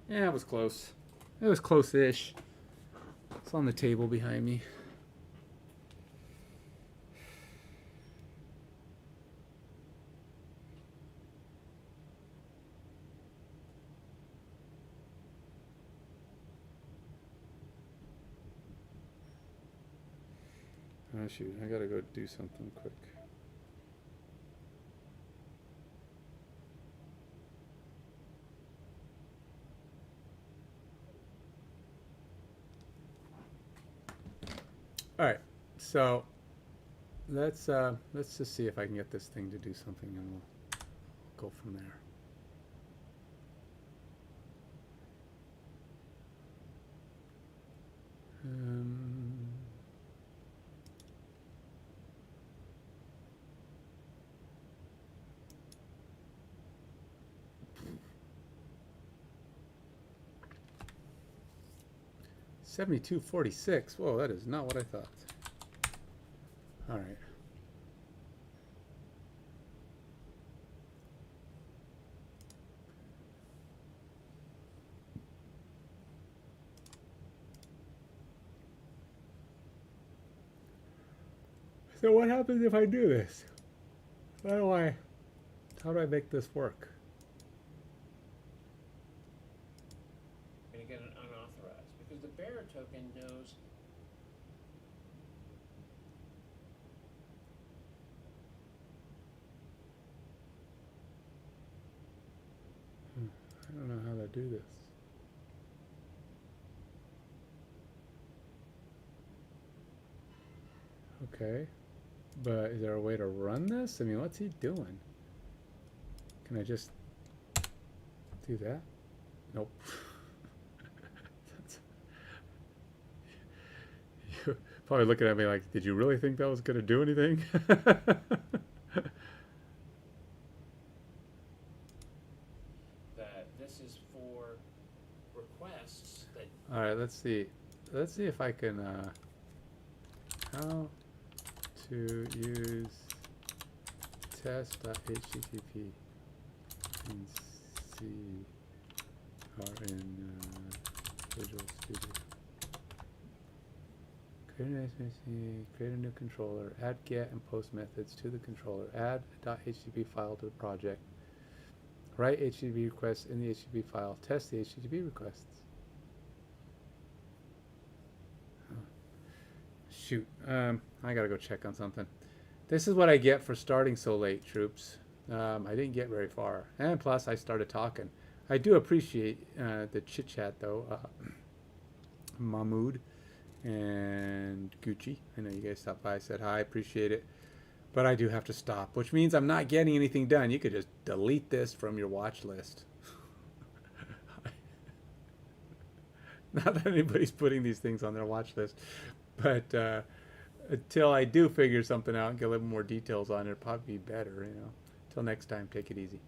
Yeah, it was close. It was close-ish. It's on the table behind me. Oh shoot, I gotta go do something quick. All right, so let's just see if I can get this thing to do something, and we'll go from there. $72.46. Whoa, that is not what I thought. All right. So what happens if I do this? How do I make this work? Going to get an unauthorized because the bearer token knows. I don't know how to do this. Okay. But is there a way to run this? I mean, what's he doing? Can I just do that? Nope. That's, you're probably looking at me like, did you really think that was going to do anything? That this is for requests that All right, let's see. Let's see if I can, how to use test.http in C or in Visual Studio. Create a new controller, add get and post methods to the controller, add a .http file to the project, write HTTP requests in the HTTP file, test the HTTP requests. Shoot, I gotta go check on something. This is what I get for starting so late, troops. I didn't get very far, and plus I started talking. I do appreciate the chit chat though, Mahmood and Gucci. I know you guys stopped by, said hi, appreciate it. But I do have to stop, which means I'm not getting anything done. You could just delete this from your watch list. Not that anybody's putting these things on their watch list, but until I do figure something out and get a little more details on it, it'll probably be better, you know. Till next time, take it easy.